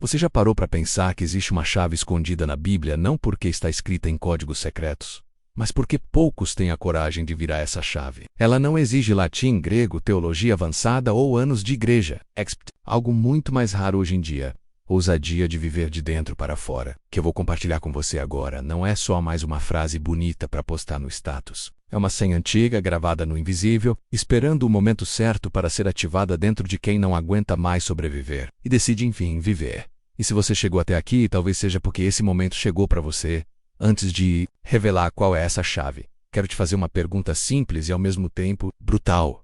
Você já parou para pensar que existe uma chave escondida na Bíblia não porque está escrita em códigos secretos, mas porque poucos têm a coragem de virar essa chave? Ela não exige latim, grego, teologia avançada ou anos de igreja. Algo muito mais raro hoje em dia. Ousadia de viver de dentro para fora. Que eu vou compartilhar com você agora não é só mais uma frase bonita para postar no status. É uma senha antiga gravada no invisível, esperando o momento certo para ser ativada dentro de quem não aguenta mais sobreviver e decide enfim viver. E se você chegou até aqui, talvez seja porque esse momento chegou para você. Antes de revelar qual é essa chave, quero te fazer uma pergunta simples e ao mesmo tempo brutal.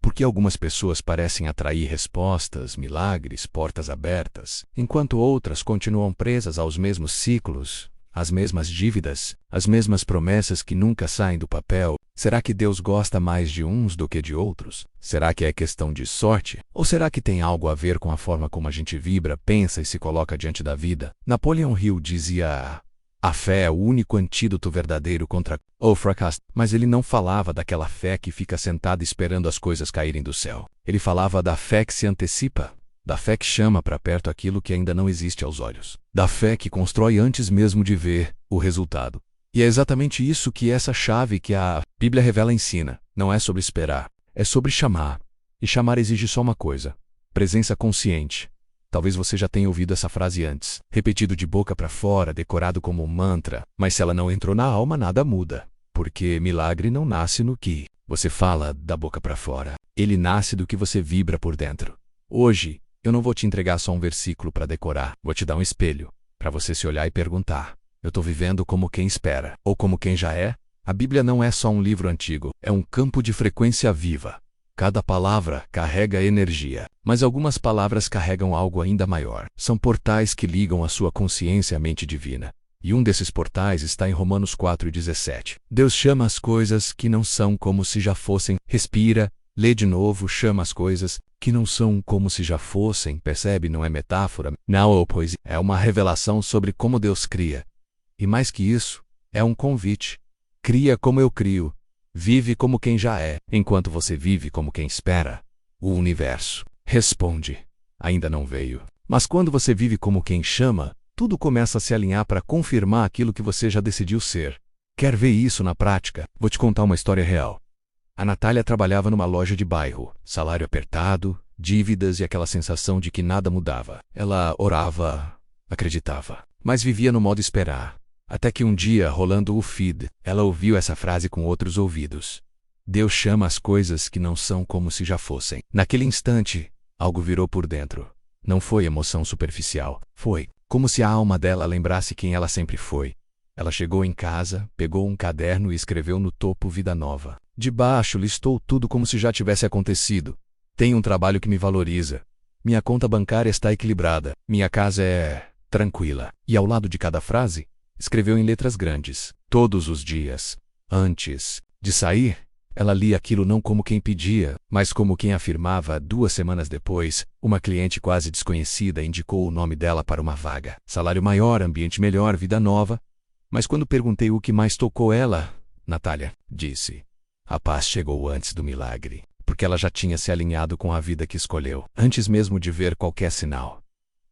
Por que algumas pessoas parecem atrair respostas, milagres, portas abertas, enquanto outras continuam presas aos mesmos ciclos, às mesmas dívidas, às mesmas promessas que nunca saem do papel? Será que Deus gosta mais de uns do que de outros? Será que é questão de sorte? Ou será que tem algo a ver com a forma como a gente vibra, pensa e se coloca diante da vida? Napoleão Hill dizia: a fé é o único antídoto verdadeiro contra o fracasso. Mas ele não falava daquela fé que fica sentada esperando as coisas caírem do céu. Ele falava da fé que se antecipa, da fé que chama para perto aquilo que ainda não existe aos olhos, da fé que constrói antes mesmo de ver o resultado. E é exatamente isso que essa chave que a Bíblia revela ensina. Não é sobre esperar, é sobre chamar. E chamar exige só uma coisa: presença consciente. Talvez você já tenha ouvido essa frase antes, repetido de boca para fora, decorado como um mantra, mas se ela não entrou na alma, nada muda. Porque milagre não nasce no que você fala da boca para fora. Ele nasce do que você vibra por dentro. Hoje, eu não vou te entregar só um versículo para decorar, vou te dar um espelho, para você se olhar e perguntar: eu estou vivendo como quem espera, ou como quem já é? A Bíblia não é só um livro antigo, é um campo de frequência viva. Cada palavra carrega energia, mas algumas palavras carregam algo ainda maior. São portais que ligam a sua consciência à mente divina. E um desses portais está em Romanos 4:17. Deus chama as coisas que não são como se já fossem. Respira, lê de novo, chama as coisas que não são como se já fossem. Percebe? Não é metáfora, não é poesia. É uma revelação sobre como Deus cria. E mais que isso, é um convite. Cria como eu crio. Vive como quem já é. Enquanto você vive como quem espera, o universo responde: ainda não veio. Mas quando você vive como quem chama, tudo começa a se alinhar para confirmar aquilo que você já decidiu ser. Quer ver isso na prática? Vou te contar uma história real. A Natália trabalhava numa loja de bairro, salário apertado, dívidas e aquela sensação de que nada mudava. Ela orava, acreditava, mas vivia no modo esperar. Até que um dia, rolando o feed, ela ouviu essa frase com outros ouvidos: Deus chama as coisas que não são como se já fossem. Naquele instante, algo virou por dentro. Não foi emoção superficial. Foi como se a alma dela lembrasse quem ela sempre foi. Ela chegou em casa, pegou um caderno e escreveu no topo Vida Nova. Debaixo listou tudo como se já tivesse acontecido. Tenho um trabalho que me valoriza. Minha conta bancária está equilibrada. Minha casa é tranquila. E ao lado de cada frase, escreveu em letras grandes: todos os dias. Antes de sair, ela lia aquilo não como quem pedia, mas como quem afirmava. 2 semanas depois, uma cliente quase desconhecida indicou o nome dela para uma vaga. Salário maior, ambiente melhor, vida nova. Mas quando perguntei o que mais tocou ela, Natália disse: a paz chegou antes do milagre, porque ela já tinha se alinhado com a vida que escolheu, antes mesmo de ver qualquer sinal.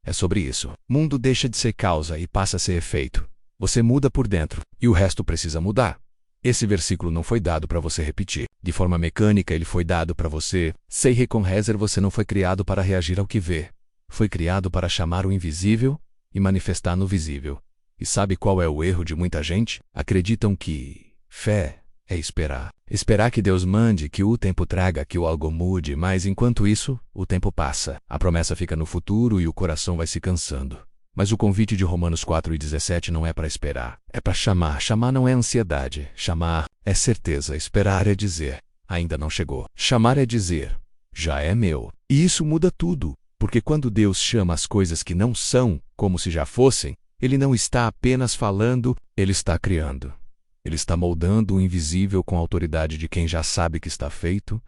É sobre isso. Mundo deixa de ser causa e passa a ser efeito. Você muda por dentro, e o resto precisa mudar. Esse versículo não foi dado para você repetir. De forma mecânica, ele foi dado para você. Sei com Rezer, você não foi criado para reagir ao que vê. Foi criado para chamar o invisível e manifestar no visível. E sabe qual é o erro de muita gente? Acreditam que fé é esperar. Esperar que Deus mande, que o tempo traga, que o algo mude, mas enquanto isso, o tempo passa. A promessa fica no futuro e o coração vai se cansando. Mas o convite de Romanos 4:17 não é para esperar, é para chamar. Chamar não é ansiedade, chamar é certeza, esperar é dizer: ainda não chegou. Chamar é dizer: já é meu. E isso muda tudo, porque quando Deus chama as coisas que não são como se já fossem, Ele não está apenas falando, Ele está criando. Ele está moldando o invisível com a autoridade de quem já sabe que está feito,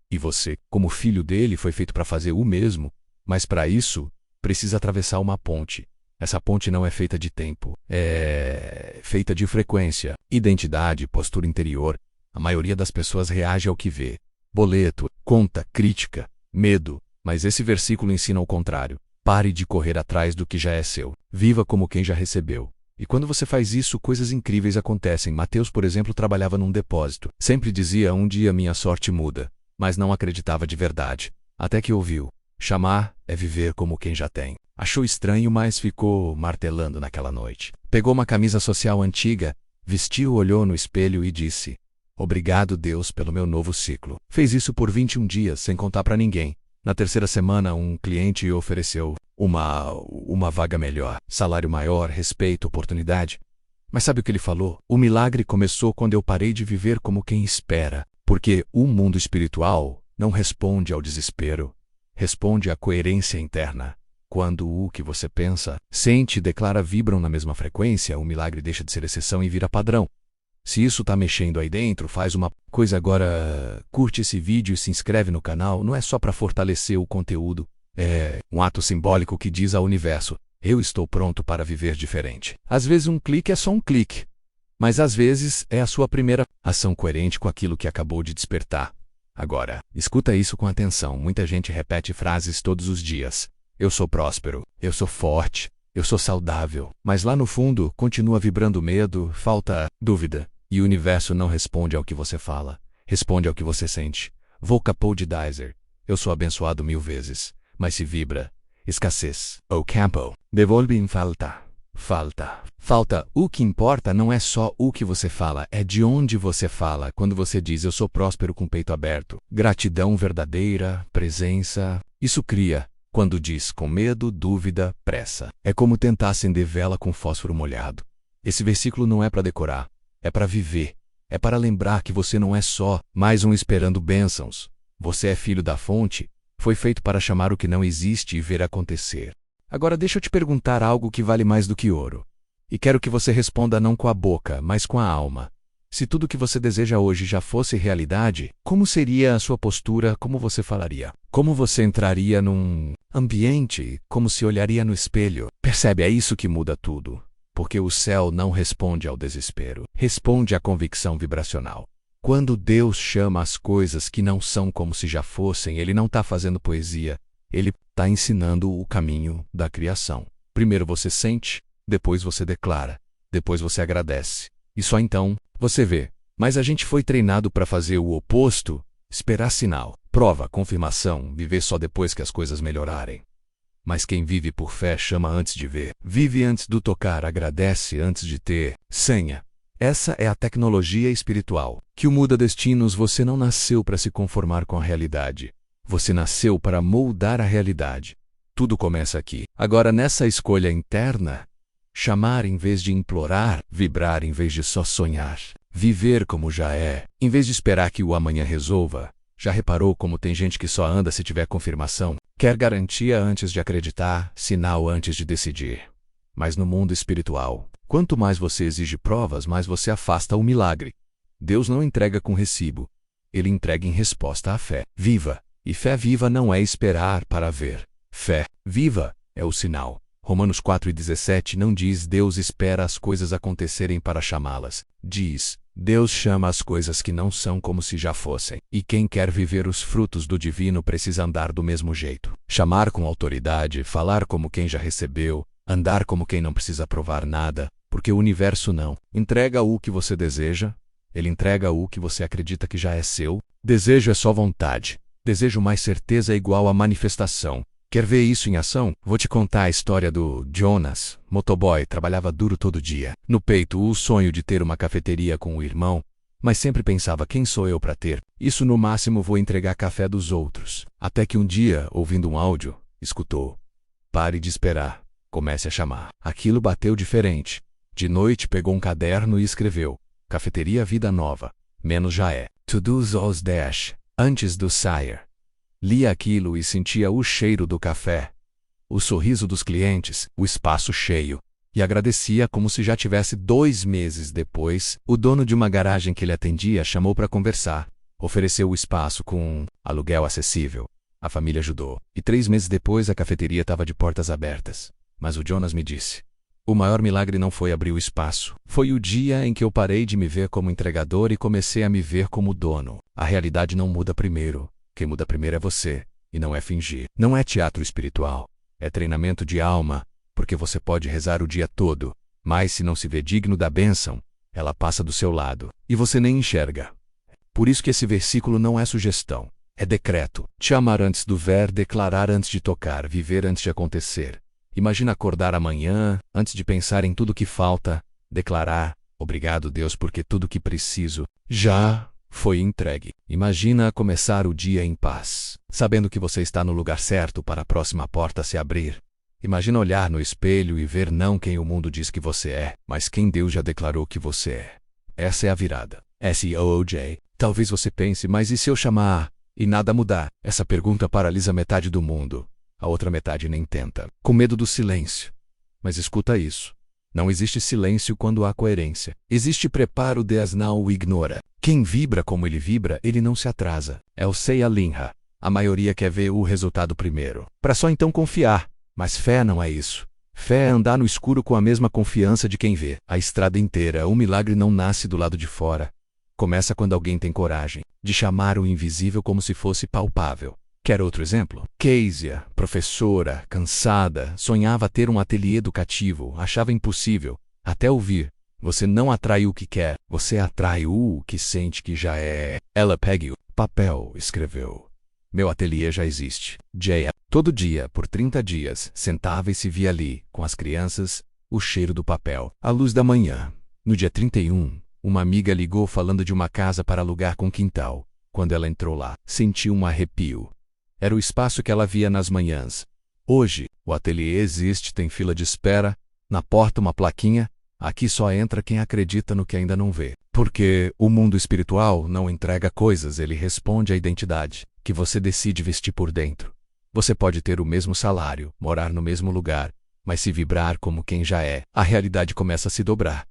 e você, como filho dele, foi feito para fazer o mesmo, mas para isso, precisa atravessar uma ponte. Essa ponte não é feita de tempo, é feita de frequência, identidade, postura interior. A maioria das pessoas reage ao que vê. Boleto, conta, crítica, medo. Mas esse versículo ensina o contrário. Pare de correr atrás do que já é seu. Viva como quem já recebeu. E quando você faz isso, coisas incríveis acontecem. Mateus, por exemplo, trabalhava num depósito. Sempre dizia: um dia minha sorte muda. Mas não acreditava de verdade. Até que ouviu: chamar é viver como quem já tem. Achou estranho, mas ficou martelando naquela noite. Pegou uma camisa social antiga, vestiu, olhou no espelho e disse: obrigado, Deus, pelo meu novo ciclo. Fez isso por 21 dias, sem contar para ninguém. Na terceira semana, um cliente lhe ofereceu uma vaga melhor, salário maior, respeito, oportunidade. Mas sabe o que ele falou? O milagre começou quando eu parei de viver como quem espera. Porque o mundo espiritual não responde ao desespero, responde à coerência interna. Quando o que você pensa, sente e declara vibram na mesma frequência, o milagre deixa de ser exceção e vira padrão. Se isso tá mexendo aí dentro, faz uma coisa agora. Curte esse vídeo e se inscreve no canal. Não é só para fortalecer o conteúdo. É um ato simbólico que diz ao universo: eu estou pronto para viver diferente. Às vezes um clique é só um clique. Mas às vezes é a sua primeira ação coerente com aquilo que acabou de despertar. Agora, escuta isso com atenção. Muita gente repete frases todos os dias. Eu sou próspero. Eu sou forte. Eu sou saudável. Mas lá no fundo, continua vibrando medo, falta dúvida. E o universo não responde ao que você fala. Responde ao que você sente. Vocapodizer. Eu sou abençoado 1000 vezes. Mas se vibra escassez ou campo, devolve em falta. Falta. O que importa não é só o que você fala, é de onde você fala. Quando você diz eu sou próspero com o peito aberto, gratidão verdadeira, presença, isso cria. Quando diz com medo, dúvida, pressa. É como tentar acender vela com fósforo molhado. Esse versículo não é para decorar, é para viver. É para lembrar que você não é só mais um esperando bênçãos. Você é filho da fonte, foi feito para chamar o que não existe e ver acontecer. Agora deixa eu te perguntar algo que vale mais do que ouro. E quero que você responda não com a boca, mas com a alma. Se tudo o que você deseja hoje já fosse realidade, como seria a sua postura, como você falaria? Como você entraria num ambiente, como se olharia no espelho? Percebe, é isso que muda tudo. Porque o céu não responde ao desespero, responde à convicção vibracional. Quando Deus chama as coisas que não são como se já fossem, Ele não está fazendo poesia. Ele está ensinando o caminho da criação. Primeiro você sente, depois você declara, depois você agradece. E só então você vê. Mas a gente foi treinado para fazer o oposto, esperar sinal, prova, confirmação, viver só depois que as coisas melhorarem. Mas quem vive por fé chama antes de ver, vive antes do tocar, agradece antes de ter. Senha. Essa é a tecnologia espiritual, que o muda destinos. Você não nasceu para se conformar com a realidade. Você nasceu para moldar a realidade. Tudo começa aqui. Agora, nessa escolha interna, chamar em vez de implorar, vibrar em vez de só sonhar, viver como já é, em vez de esperar que o amanhã resolva. Já reparou como tem gente que só anda se tiver confirmação? Quer garantia antes de acreditar, sinal antes de decidir. Mas no mundo espiritual, quanto mais você exige provas, mais você afasta o milagre. Deus não entrega com recibo. Ele entrega em resposta à fé viva. E fé viva não é esperar para ver. Fé viva é o sinal. Romanos 4:17 não diz Deus espera as coisas acontecerem para chamá-las. Diz, Deus chama as coisas que não são como se já fossem. E quem quer viver os frutos do divino precisa andar do mesmo jeito. Chamar com autoridade, falar como quem já recebeu, andar como quem não precisa provar nada, porque o universo não entrega o que você deseja, ele entrega o que você acredita que já é seu. Desejo é só vontade. Desejo mais certeza é igual a manifestação. Quer ver isso em ação? Vou te contar a história do Jonas, motoboy, trabalhava duro todo dia. No peito, o sonho de ter uma cafeteria com o irmão, mas sempre pensava, quem sou eu para ter? Isso no máximo vou entregar café dos outros. Até que um dia, ouvindo um áudio, escutou. Pare de esperar, comece a chamar. Aquilo bateu diferente. De noite pegou um caderno e escreveu, Cafeteria Vida Nova, menos já é. To do os dash. Antes do sair. Lia aquilo e sentia o cheiro do café, o sorriso dos clientes, o espaço cheio. E agradecia como se já tivesse 2 meses depois. O dono de uma garagem que ele atendia chamou para conversar. Ofereceu o espaço com aluguel acessível. A família ajudou. E 3 meses depois a cafeteria estava de portas abertas. Mas o Jonas me disse, o maior milagre não foi abrir o espaço. Foi o dia em que eu parei de me ver como entregador e comecei a me ver como dono. A realidade não muda primeiro. Quem muda primeiro é você, e não é fingir. Não é teatro espiritual. É treinamento de alma, porque você pode rezar o dia todo, mas se não se vê digno da bênção, ela passa do seu lado, e você nem enxerga. Por isso que esse versículo não é sugestão, é decreto. Chamar antes do ver, declarar antes de tocar, viver antes de acontecer. Imagina acordar amanhã, antes de pensar em tudo que falta, declarar: obrigado, Deus, porque tudo que preciso já foi entregue. Imagina começar o dia em paz, sabendo que você está no lugar certo para a próxima porta se abrir. Imagina olhar no espelho e ver não quem o mundo diz que você é, mas quem Deus já declarou que você é. Essa é a virada. SOOJ. Talvez você pense, mas e se eu chamar e nada mudar? Essa pergunta paralisa metade do mundo. A outra metade nem tenta, com medo do silêncio. Mas escuta isso. Não existe silêncio quando há coerência. Existe preparo, Deus não o ignora. Quem vibra como ele não se atrasa. É o Sei Alinha. A maioria quer ver o resultado primeiro, para só então confiar. Mas fé não é isso. Fé é andar no escuro com a mesma confiança de quem vê. A estrada inteira, o milagre não nasce do lado de fora. Começa quando alguém tem coragem de chamar o invisível como se fosse palpável. Quer outro exemplo? Kezia, professora, cansada, sonhava ter um ateliê educativo, achava impossível, até ouvir: você não atrai o que quer, você atrai o que sente que já é. Ela pega o papel, escreveu: meu ateliê já existe. Jaya, todo dia, por 30 dias, sentava e se via ali, com as crianças, o cheiro do papel, a luz da manhã. No dia 31, uma amiga ligou falando de uma casa para alugar com quintal. Quando ela entrou lá, sentiu um arrepio. Era o espaço que ela via nas manhãs. Hoje, o ateliê existe, tem fila de espera, na porta uma plaquinha: aqui só entra quem acredita no que ainda não vê. Porque o mundo espiritual não entrega coisas, ele responde à identidade que você decide vestir por dentro. Você pode ter o mesmo salário, morar no mesmo lugar, mas se vibrar como quem já é, a realidade começa a se dobrar.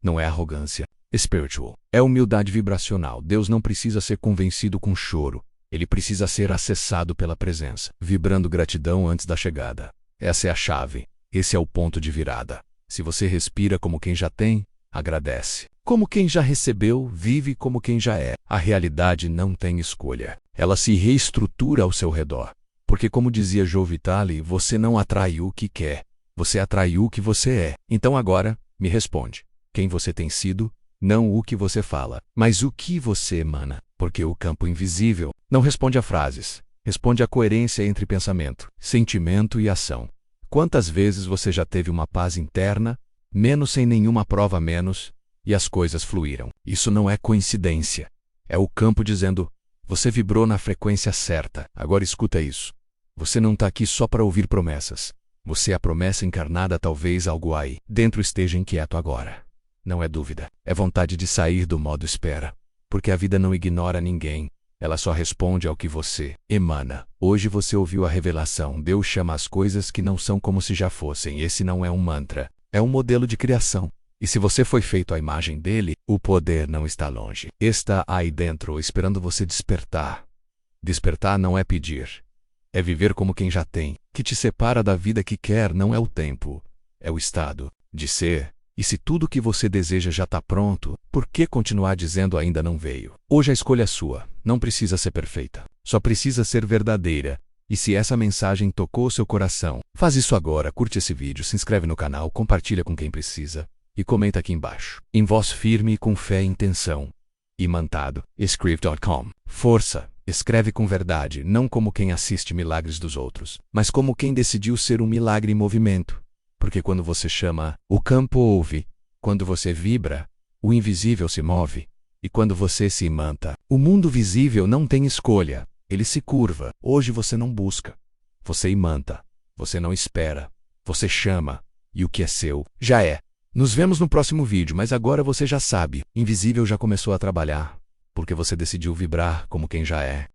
Não é arrogância. Spiritual. É humildade vibracional. Deus não precisa ser convencido com choro. Ele precisa ser acessado pela presença, vibrando gratidão antes da chegada. Essa é a chave. Esse é o ponto de virada. Se você respira como quem já tem, agradece. Como quem já recebeu, vive como quem já é. A realidade não tem escolha. Ela se reestrutura ao seu redor. Porque, como dizia Joe Vitale, você não atrai o que quer, você atrai o que você é. Então agora, me responde: quem você tem sido? Não o que você fala, mas o que você emana. Porque o campo invisível não responde a frases, responde à coerência entre pensamento, sentimento e ação. Quantas vezes você já teve uma paz interna, menos sem nenhuma prova menos, e as coisas fluíram? Isso não é coincidência. É o campo dizendo: você vibrou na frequência certa. Agora escuta isso. Você não está aqui só para ouvir promessas. Você é a promessa encarnada. Talvez algo aí dentro esteja inquieto agora. Não é dúvida, é vontade de sair do modo espera. Porque a vida não ignora ninguém, ela só responde ao que você emana. Hoje você ouviu a revelação: Deus chama as coisas que não são como se já fossem. Esse não é um mantra, é um modelo de criação. E se você foi feito à imagem dele, o poder não está longe. Está aí dentro, esperando você despertar. Despertar não é pedir, é viver como quem já tem. Que te separa da vida que quer não é o tempo, é o estado de ser. E se tudo o que você deseja já está pronto, por que continuar dizendo ainda não veio? Hoje a escolha é sua, não precisa ser perfeita, só precisa ser verdadeira. E se essa mensagem tocou seu coração, faz isso agora, curte esse vídeo, se inscreve no canal, compartilha com quem precisa e comenta aqui embaixo. Em voz firme e com fé e intenção. Imantado, Escrive.com. Força, escreve com verdade, não como quem assiste milagres dos outros, mas como quem decidiu ser um milagre em movimento. Porque quando você chama, o campo ouve. Quando você vibra, o invisível se move. E quando você se imanta, o mundo visível não tem escolha. Ele se curva. Hoje você não busca. Você imanta. Você não espera. Você chama. E o que é seu, já é. Nos vemos no próximo vídeo, mas agora você já sabe. Invisível já começou a trabalhar. Porque você decidiu vibrar como quem já é.